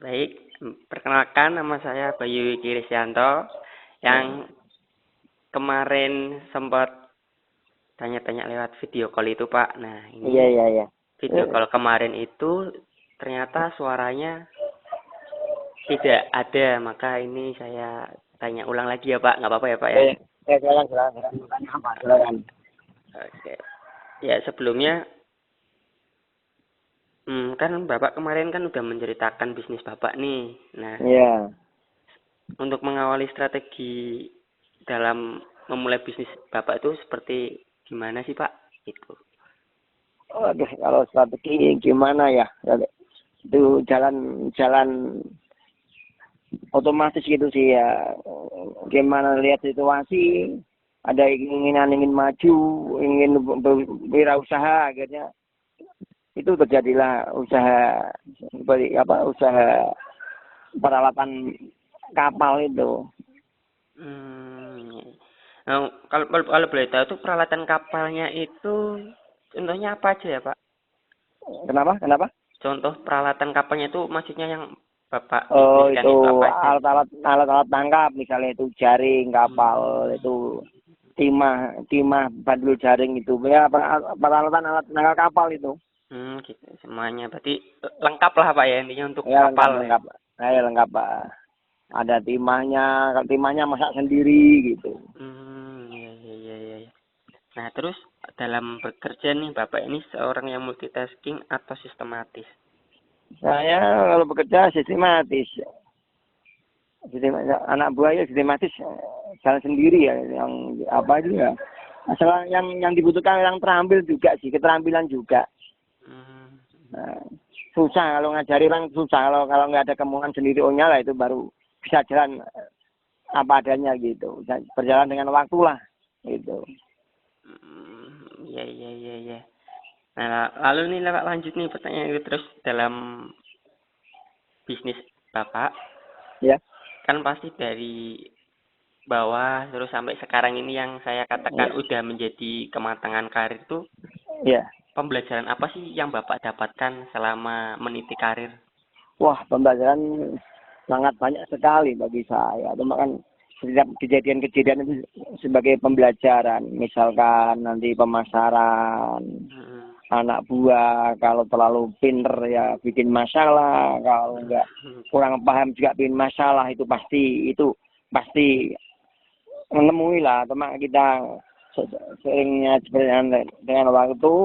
Baik, perkenalkan nama saya Bayu Kirisyanto yang kemarin sempat tanya-tanya lewat video call itu, Pak. Nah, ini Iya. video call kemarin itu ternyata suaranya tidak ada, maka ini saya tanya ulang lagi ya, Pak. Nggak apa-apa ya, Pak ya? Silakan. Oke. Ya, sebelumnya kan Bapak kemarin kan udah menceritakan bisnis Bapak nih. Nah, Iya. untuk mengawali strategi dalam memulai bisnis Bapak itu seperti gimana sih, Pak? Itu. Aduh, kalau strategi gimana ya? Itu jalan otomatis gitu sih ya. Gimana lihat situasi, ada keinginan ingin maju, ingin berwirausaha, akhirnya itu terjadilah usaha seperti usaha peralatan kapal itu. Nah, kalau boleh tahu tuh peralatan kapalnya itu contohnya apa aja ya, Pak? Kenapa? Contoh peralatan kapalnya itu maksudnya yang Bapak Oh, bisniskan itu itu apa aja? alat-alat tangkap, misalnya itu jaring kapal, itu timah bandul jaring itu ya, peralatan alat tangkap kapal itu. Gitu. Semuanya berarti lengkap lah, Pak ya, intinya untuk Ya, kapal ya. lengkap. Lengkap, Pak. Ada timahnya, kalau timahnya masak sendiri gitu. Iya. Nah, terus dalam bekerja nih, Bapak ini seorang yang multitasking atau sistematis? Saya kalau bekerja sistematis. Anak buah ya sistematis, jalan sendiri ya, yang apa itu ya. Asal yang dibutuhkan yang terampil juga sih, keterampilan juga. Nah, susah kalau ngajari orang, susah kalau nggak ada kemauan sendiri ohnya lah, itu baru bisa jalan apa adanya gitu, berjalan dengan waktu lah gitu. Iya. Nah, lalu nih Pak, lanjut nih pertanyaan itu, terus dalam bisnis Bapak Ya. kan pasti dari bawah terus sampai sekarang ini yang saya katakan udah menjadi kematangan karir itu, Ya. pembelajaran apa sih yang Bapak dapatkan selama meniti karir? Wah, pembelajaran sangat banyak sekali bagi saya. Cuma kan setiap kejadian-kejadian itu sebagai pembelajaran. Misalkan nanti pemasaran, anak buah kalau terlalu pinter ya bikin masalah, kalau enggak kurang paham juga bikin masalah, itu pasti menemui lah. Cuma kita seringnya dengan waktu,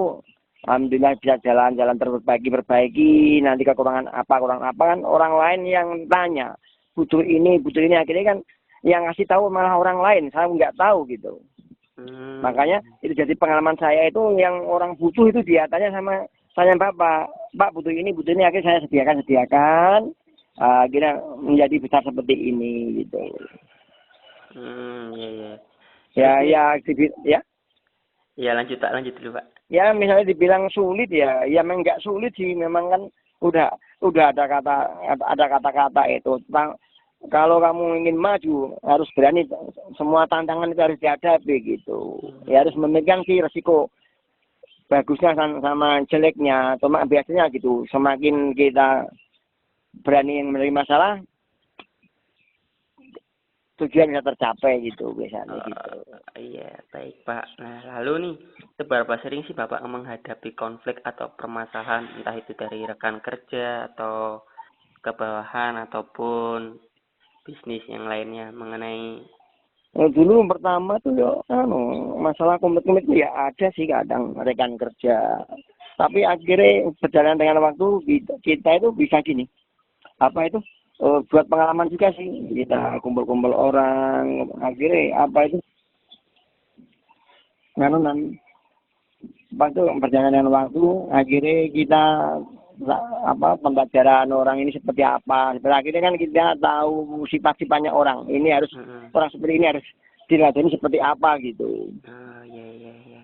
alhamdulillah bisa jalan-jalan perbaiki. Nanti kekurangan apa kan orang lain yang tanya, butuh ini, akhirnya kan yang ngasih tahu malah orang lain, saya nggak tahu gitu. Makanya itu jadi pengalaman saya, itu yang orang butuh itu dia tanya sama saya, Pak butuh ini, akhirnya saya sediakan, akhirnya menjadi besar seperti ini gitu. Iya. Ya, lanjut dulu, Pak. Ya, misalnya dibilang sulit ya memang nggak sulit sih, memang kan udah ada kata-kata itu tentang kalau kamu ingin maju harus berani, semua tantangan itu harus dihadapi gitu. Ya harus memegang sih resiko bagusnya sama jeleknya. Cuma biasanya gitu, semakin kita berani menerima masalah, tujuan bisa tercapai gitu biasanya gitu. Iya, baik Pak. Nah, lalu nih, seberapa sering sih Bapak menghadapi konflik atau permasalahan, entah itu dari rekan kerja atau kebawahan ataupun bisnis yang lainnya mengenai Dulu pertama tuh ya masalah komitmen itu ya ada sih kadang rekan kerja. Tapi akhirnya berjalan dengan waktu, kita itu bisa gini. Buat pengalaman juga sih, kita kumpul-kumpul orang, akhirnya waktu berjalan dengan waktu, akhirnya kita pembelajaran orang ini seperti apa. Akhirnya kan kita tahu sifat-sifatnya orang. Ini harus orang seperti ini harus diladeni seperti apa gitu. Iya.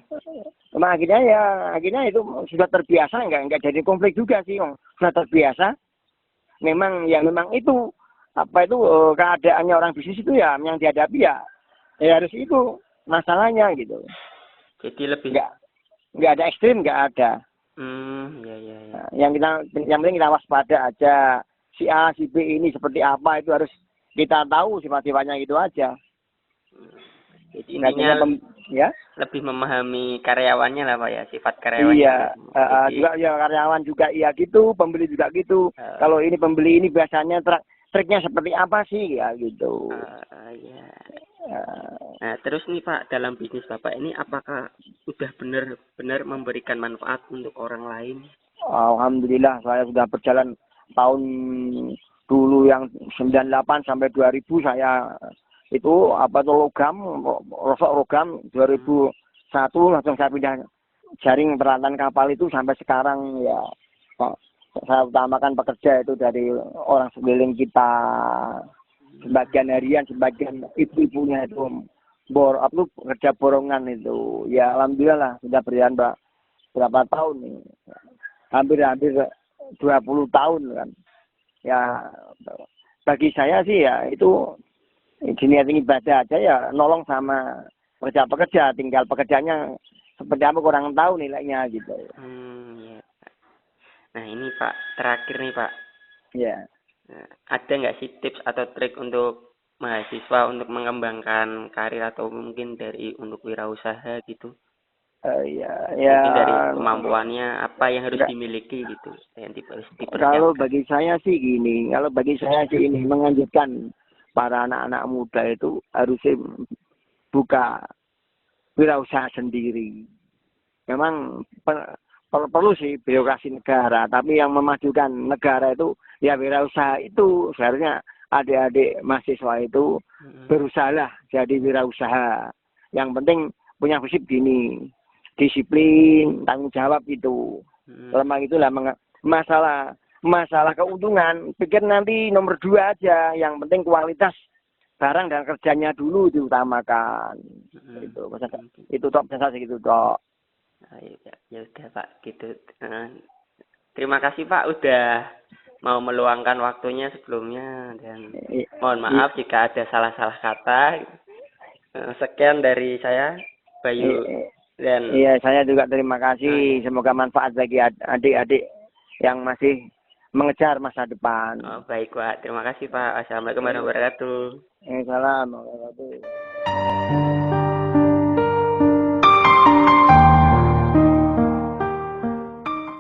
Cuma akhirnya itu sudah terbiasa, nggak jadi konflik juga sih, sudah terbiasa. Memang itu keadaannya orang bisnis itu ya yang dihadapi ya harus itu masalahnya gitu. Jadi lebih nggak ada ekstrim, nggak ada. Iya. Nah, yang penting kita waspada aja, si A, si B ini seperti apa itu harus kita tahu sifat-sifatnya itu aja. Jadi Biasanya intinya ya. lebih memahami karyawannya lah Pak ya, sifat Iya, karyawannya. Jadi juga ya karyawan juga iya gitu, pembeli juga gitu. Kalau ini pembeli ini biasanya triknya seperti apa sih ya gitu. ya. Eh, Nah, terus nih Pak, dalam bisnis Bapak ini apakah udah benar-benar memberikan manfaat untuk orang lain? Alhamdulillah saya sudah berjalan tahun dulu yang 98 sampai 2000 saya itu apa tuh rosok logam 2001 langsung saya pindah jaring peralatan kapal itu sampai sekarang ya saya utamakan pekerja itu dari orang sekeliling kita, sebagian harian, sebagian ibu-ibunya itu kerja borongan itu ya alhamdulillah sudah berjalan berapa tahun nih, hampir 20 tahun kan ya. Bagi saya sih ya itu niat ibadah aja ya, nolong sama pekerja-pekerja, tinggal pekerjanya seperti apa kurang tahu nilainya gitu. Ya. Nah ini Pak, terakhir nih Pak. Ya. Nah, ada nggak sih tips atau trik untuk mahasiswa untuk mengembangkan karir atau mungkin untuk wirausaha gitu? Ya. Mungkin dari kemampuannya apa yang harus dimiliki gitu, yang dipersiapkan. Kalau bagi saya sih ini menganjurkan para anak-anak muda itu harusnya buka wirausaha sendiri. Memang perlu sih birokrasi negara, tapi yang memajukan negara itu ya wirausaha itu. Seharusnya adik-adik mahasiswa itu berusahalah jadi wirausaha. Yang penting punya prinsip gini, disiplin, tanggung jawab itu. Lemah itulah masalah keuntungan, pikir nanti nomor 2 aja. Yang penting kualitas barang dan kerjanya dulu diutamakan. Itu top saya segitu toh. Ya udah Pak, gitu. Terima kasih Pak udah mau meluangkan waktunya sebelumnya, dan mohon maaf jika ada salah-salah kata. Sekian dari saya, Bayu. Dan iya, saya juga terima kasih. Semoga manfaat bagi adik-adik yang masih mengejar masa depan. Baik Pak, terima kasih Pak. Assalamualaikum warahmatullahi wabarakatuh. Assalamualaikum warahmatullahi wabarakatuh.